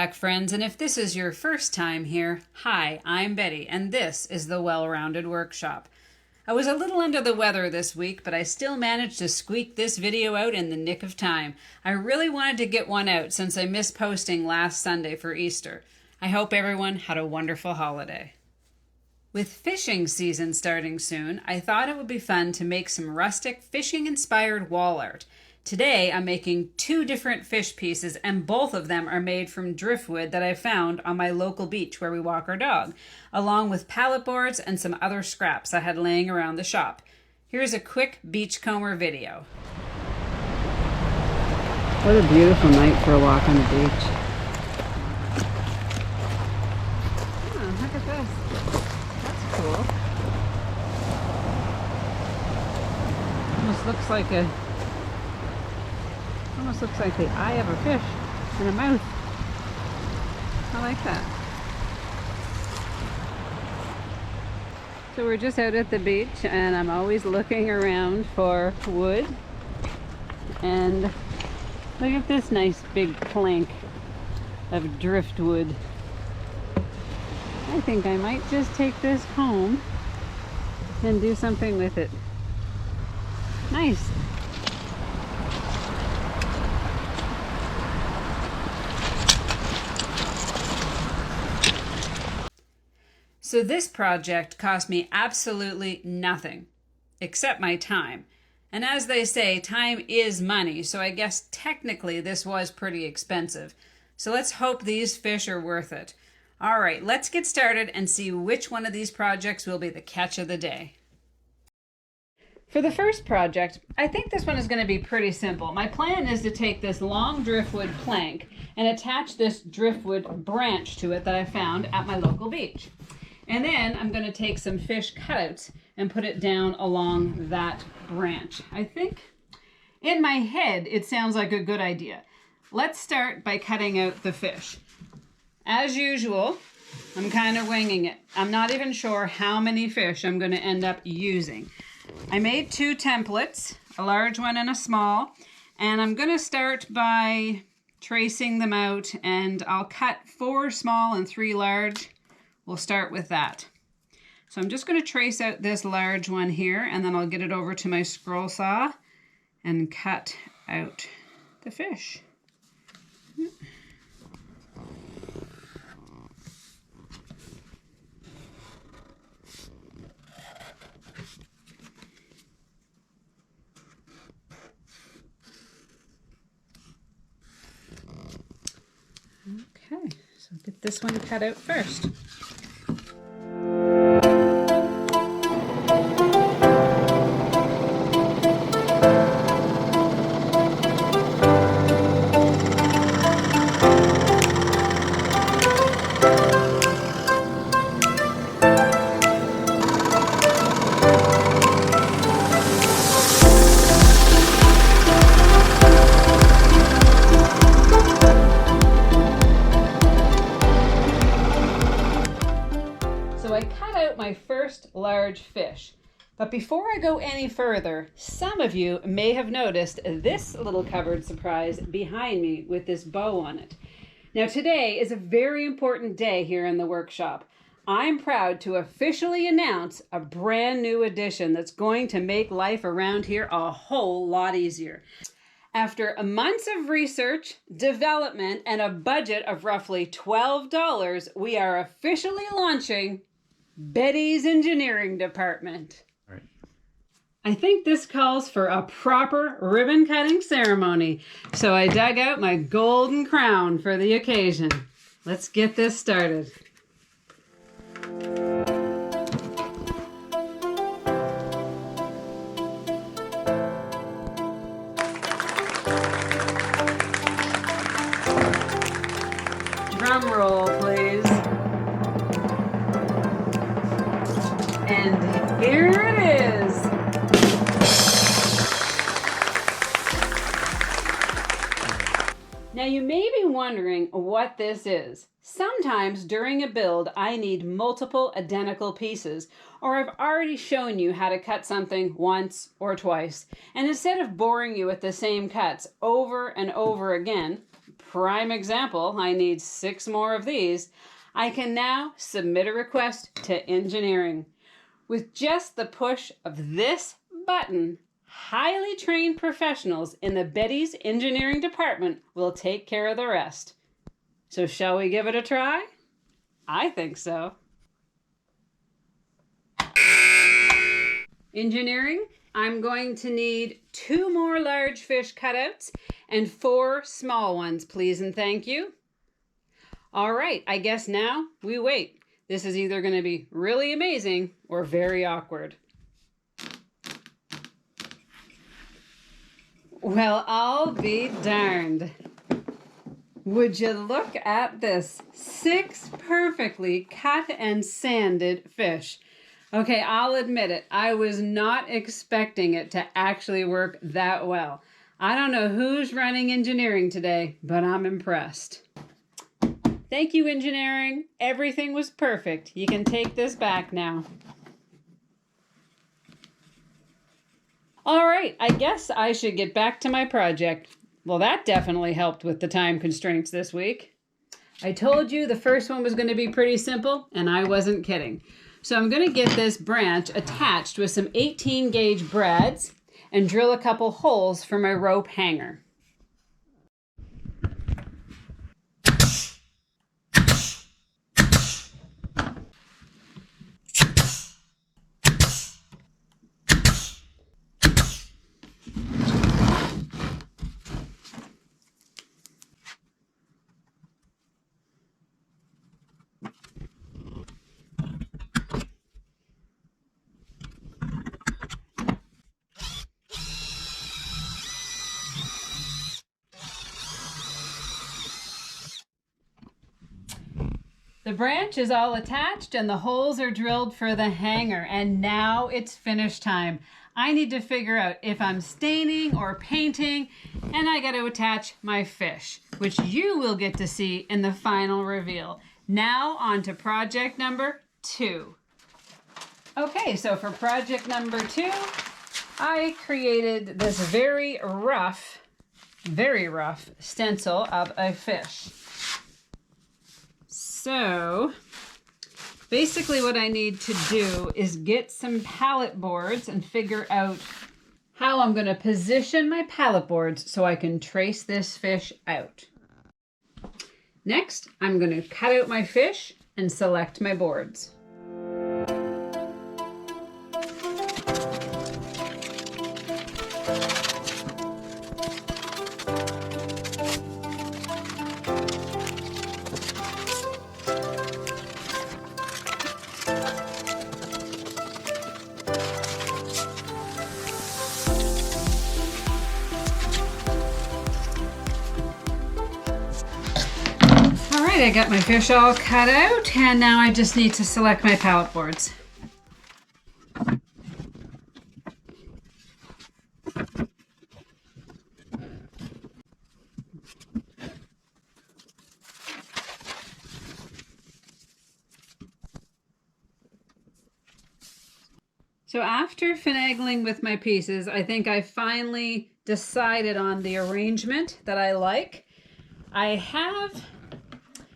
back, friends, and if this is your first time here, hi, I'm Betty, and this is the Well-Rounded Workshop. I was a little under the weather this week, but I still managed to squeak this video out in the nick of time. I really wanted to get one out since I missed posting last Sunday for Easter. I hope everyone had a wonderful holiday. With fishing season starting soon, I thought it would be fun to make some rustic fishing-inspired wall art. Today, I'm making 2 different fish pieces, and both of them are made from driftwood that I found on my local beach where we walk our dog, along with pallet boards and some other scraps I had laying around the shop. Here's a quick beachcomber video. What a beautiful night for a walk on the beach. Oh, look at this. That's cool. Almost looks like the eye of a fish and a mouth. I like that. So we're just out at the beach, and I'm always looking around for wood. And look at this nice big plank of driftwood. I think I might just take this home and do something with it. Nice. So this project cost me absolutely nothing, except my time. And as they say, time is money, so I guess technically this was pretty expensive. So let's hope these fish are worth it. All right, let's get started and see which one of these projects will be the catch of the day. For the first project, I think this one is going to be pretty simple. My plan is to take this long driftwood plank and attach this driftwood branch to it that I found at my local beach. And then I'm going to take some fish cutouts and put it down along that branch. I think in my head it sounds like a good idea. Let's start by cutting out the fish. As usual, I'm kind of winging it. I'm not even sure how many fish I'm going to end up using. I made 2 templates, a large one and a small, and I'm going to start by tracing them out, and I'll cut 4 small and 3 large. We'll start with that. So I'm just going to trace out this large one here, and then I'll get it over to my scroll saw and cut out the fish. Okay, so get this one cut out first. My first large fish. But before I go any further, some of you may have noticed this little covered surprise behind me with this bow on it. Now today is a very important day here in the workshop. I'm proud to officially announce a brand new addition that's going to make life around here a whole lot easier. After months of research, development, and a budget of roughly $12, we are officially launching Betty's engineering department. All right. I think this calls for a proper ribbon cutting ceremony, so I dug out my golden crown for the occasion. Let's get this started. Drum roll, please. And here it is. Now you may be wondering what this is. Sometimes during a build, I need multiple identical pieces, or I've already shown you how to cut something once or twice. And instead of boring you with the same cuts over and over again, prime example, I need 6 more of these, I can now submit a request to engineering. With just the push of this button, highly trained professionals in the Betty's engineering department will take care of the rest. So shall we give it a try? I think so. Engineering, I'm going to need 2 more large fish cutouts and 4 small ones, please and thank you. All right, I guess now we wait. This is either going to be really amazing or very awkward. Well, I'll be darned. Would you look at this? 6 perfectly cut and sanded fish. Okay, I'll admit it. I was not expecting it to actually work that well. I don't know who's running engineering today, but I'm impressed. Thank you, engineering. Everything was perfect. You can take this back now. All right, I guess I should get back to my project. Well, that definitely helped with the time constraints this week. I told you the first one was going to be pretty simple, and I wasn't kidding. So I'm going to get this branch attached with some 18 gauge brads and drill a couple holes for my rope hanger. The branch is all attached and the holes are drilled for the hanger, and now it's finish time. I need to figure out if I'm staining or painting, and I got to attach my fish, which you will get to see in the final reveal. Now on to project number 2. Okay, so for project number 2, I created this very rough stencil of a fish. So basically what I need to do is get some pallet boards and figure out how I'm going to position my pallet boards so I can trace this fish out. Next, I'm going to cut out my fish and select my boards. I got my fish all cut out, and now I just need to select my pallet boards. So after finagling with my pieces, I think I finally decided on the arrangement that I like. I have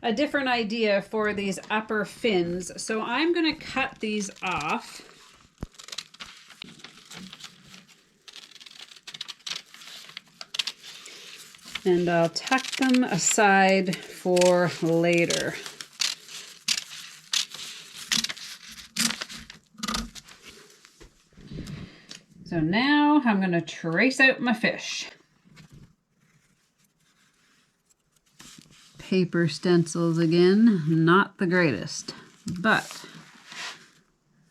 a different idea for these upper fins, so I'm going to cut these off. And I'll tuck them aside for later. So now I'm going to trace out my fish. Paper stencils again, not the greatest, but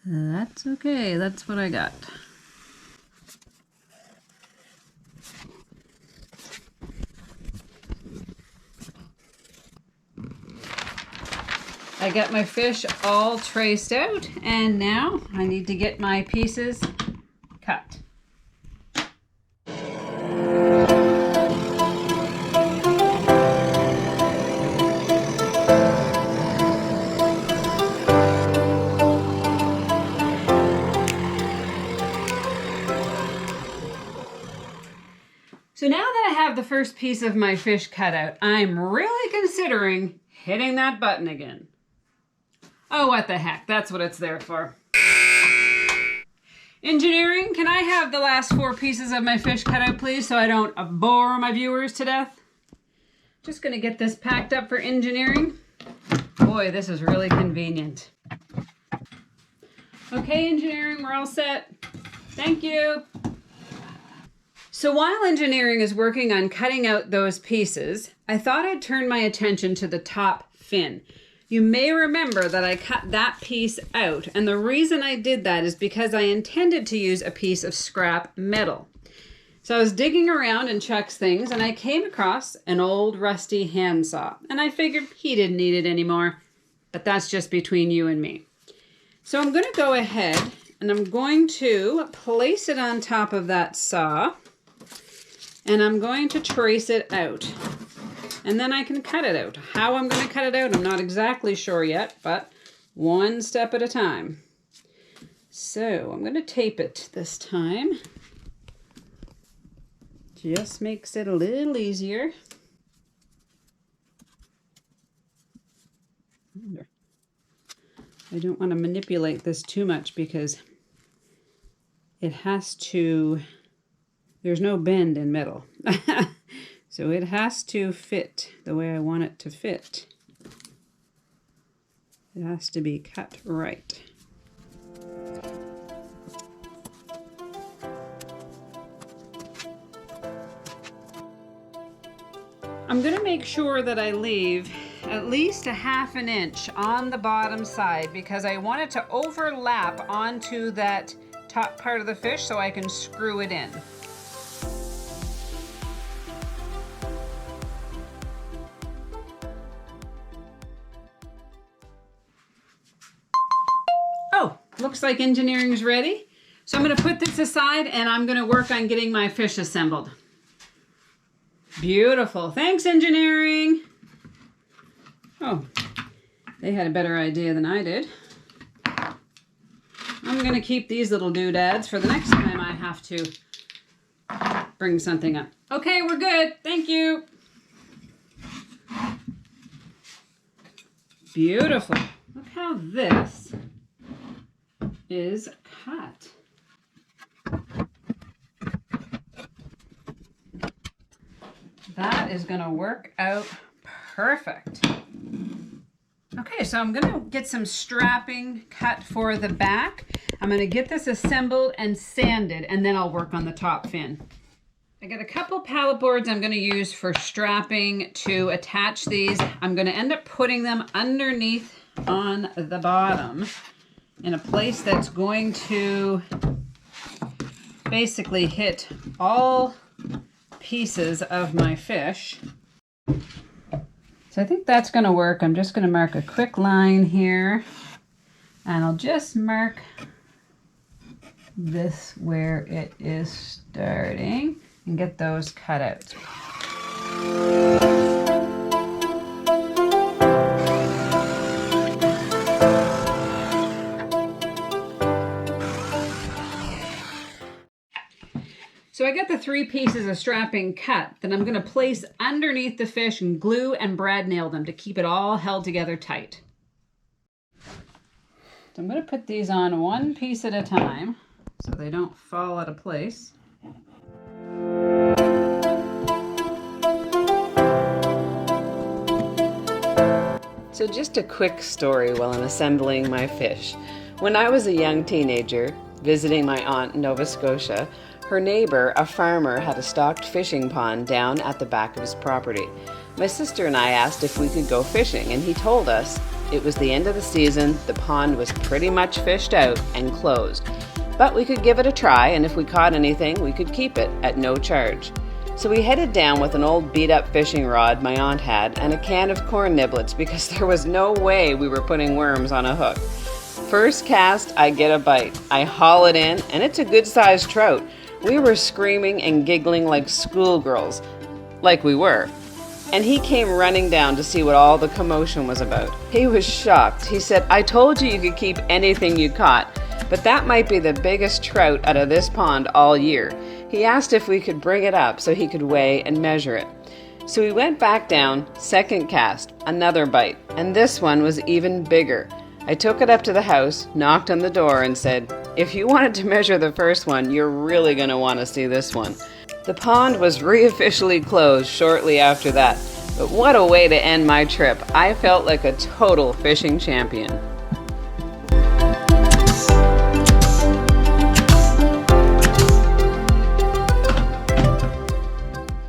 that's okay. That's what I got. I got my fish all traced out, and now I need to get my pieces cut. So now that I have the first piece of my fish cut out, I'm really considering hitting that button again. Oh, what the heck, that's what it's there for. Engineering, can I have the last 4 pieces of my fish cut out, please, so I don't bore my viewers to death? Just gonna get this packed up for engineering. Boy, this is really convenient. Okay, engineering, we're all set. Thank you. So while engineering is working on cutting out those pieces, I thought I'd turn my attention to the top fin. You may remember that I cut that piece out, and the reason I did that is because I intended to use a piece of scrap metal. So I was digging around in Chuck's things, and I came across an old rusty handsaw, and I figured he didn't need it anymore, but that's just between you and me. So I'm going to go ahead, and I'm going to place it on top of that saw, and I'm going to trace it out. And then I can cut it out. How I'm going to cut it out, I'm not exactly sure yet, but one step at a time. So I'm going to tape it this time. Just makes it a little easier. I don't want to manipulate this too much because it has to, there's no bend in metal. So it has to fit the way I want it to fit. It has to be cut right. I'm going to make sure that I leave at least 1/2 inch on the bottom side because I want it to overlap onto that top part of the fish so I can screw it in. Oh, looks like engineering's ready. So I'm going to put this aside and I'm going to work on getting my fish assembled. Beautiful. Thanks, engineering. Oh, they had a better idea than I did. I'm going to keep these little doodads for the next time I have to bring something up. Okay, we're good. Thank you. Beautiful. Look how this is cut. That is going to work out perfect. Okay, so I'm going to get some strapping cut for the back. I'm going to get this assembled and sanded, and then I'll work on the top fin. I got a couple pallet boards I'm going to use for strapping to attach these. I'm going to end up putting them underneath on the bottom in a place that's going to basically hit all pieces of my fish. So I think that's going to work. I'm just going to mark a quick line here, and I'll just mark this where it is starting and get those cut out. So I got the 3 pieces of strapping cut that I'm going to place underneath the fish and glue and brad nail them to keep it all held together tight. So I'm going to put these on one piece at a time so they don't fall out of place. So just a quick story while I'm assembling my fish. When I was a young teenager visiting my aunt in Nova Scotia, her neighbor, a farmer, had a stocked fishing pond down at the back of his property. My sister and I asked if we could go fishing, and he told us it was the end of the season, the pond was pretty much fished out and closed. But we could give it a try, and if we caught anything, we could keep it at no charge. So we headed down with an old beat-up fishing rod my aunt had and a can of corn niblets because there was no way we were putting worms on a hook. First cast, I get a bite. I haul it in, and it's a good-sized trout. We were screaming and giggling like schoolgirls, like we were. And he came running down to see what all the commotion was about. He was shocked. He said, "I told you you could keep anything you caught, but that might be the biggest trout out of this pond all year." He asked if we could bring it up so he could weigh and measure it. So we went back down, second cast, another bite, and this one was even bigger. I took it up to the house, knocked on the door, and said, "If you wanted to measure the first one, you're really going to want to see this one." The pond was re-officially closed shortly after that, but what a way to end my trip. I felt like a total fishing champion.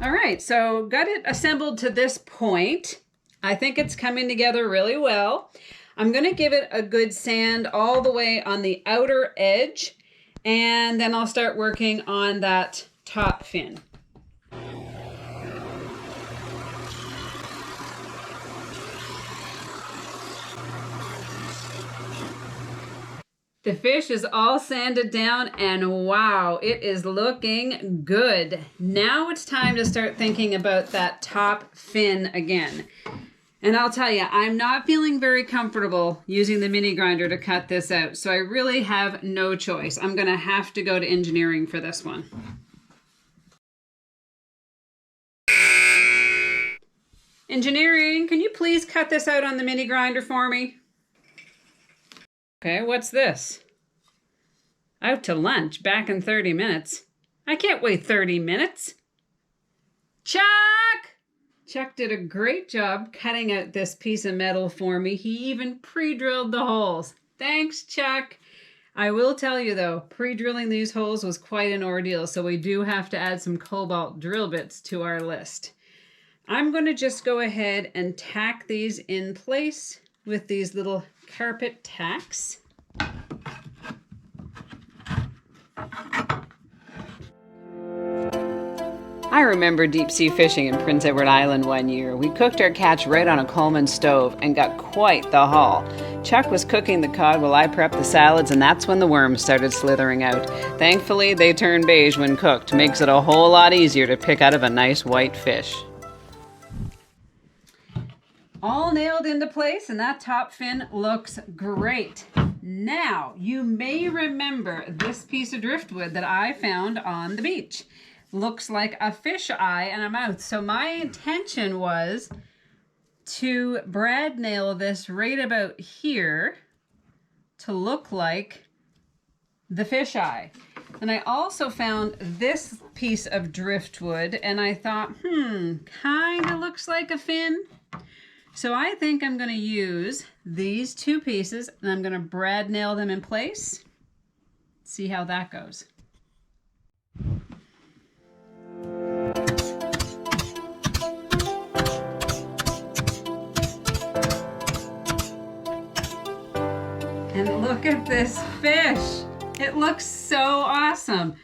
All right, so got it assembled to this point. I think it's coming together really well. I'm going to give it a good sand all the way on the outer edge, and then I'll start working on that top fin. The fish is all sanded down, and wow, it is looking good. Now it's time to start thinking about that top fin again. And I'll tell you, I'm not feeling very comfortable using the mini grinder to cut this out, so I really have no choice. I'm going to have to go to engineering for this one. Engineering, can you please cut this out on the mini grinder for me? Okay, what's this? Out to lunch, back in 30 minutes. I can't wait 30 minutes. Chuck! Chuck did a great job cutting out this piece of metal for me. He even pre-drilled the holes. Thanks, Chuck. I will tell you though, pre-drilling these holes was quite an ordeal, so we do have to add some cobalt drill bits to our list. I'm going to just go ahead and tack these in place with these little carpet tacks. I remember deep sea fishing in Prince Edward Island one year. We cooked our catch right on a Coleman stove and got quite the haul. Chuck was cooking the cod while I prepped the salads, and that's when the worms started slithering out. Thankfully, they turn beige when cooked. Makes it a whole lot easier to pick out of a nice white fish. All nailed into place, and that top fin looks great. Now, you may remember this piece of driftwood that I found on the beach. Looks like a fish eye and a mouth. So my intention was to brad nail this right about here to look like the fish eye. And I also found this piece of driftwood, and I thought, kind of looks like a fin. So I think I'm going to use these two pieces, and I'm going to brad nail them in place. See how that goes. And look at this fish. It looks so awesome.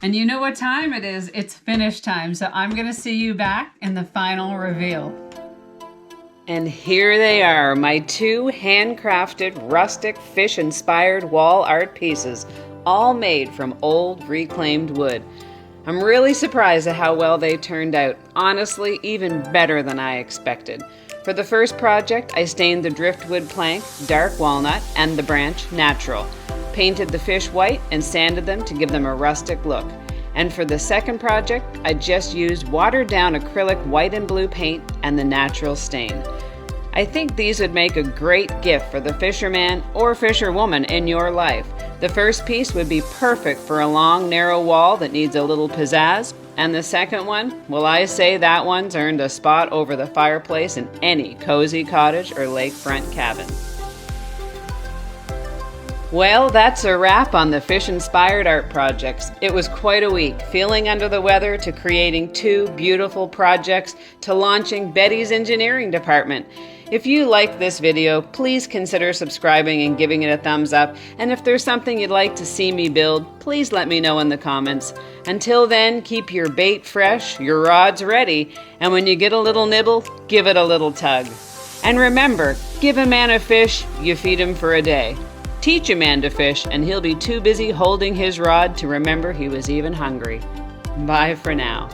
And you know what time it is? It's finish time. So I'm going to see you back in the final reveal. And here they are, my two handcrafted, rustic, fish-inspired wall art pieces, all made from old, reclaimed wood. I'm really surprised at how well they turned out. Honestly, even better than I expected. For the first project, I stained the driftwood plank dark walnut and the branch natural, painted the fish white and sanded them to give them a rustic look. And for the second project, I just used watered down acrylic white and blue paint and the natural stain. I think these would make a great gift for the fisherman or fisherwoman in your life. The first piece would be perfect for a long, narrow wall that needs a little pizzazz. And the second one, well, I say that one's earned a spot over the fireplace in any cozy cottage or lakefront cabin. Well, that's a wrap on the fish-inspired art projects. It was quite a week, feeling under the weather to creating two beautiful projects to launching Betty's engineering department. If you liked this video, please consider subscribing and giving it a thumbs up. And if there's something you'd like to see me build, please let me know in the comments. Until then, keep your bait fresh, your rods ready, and when you get a little nibble, give it a little tug. And remember, give a man a fish, you feed him for a day. Teach a man to fish, and he'll be too busy holding his rod to remember he was even hungry. Bye for now.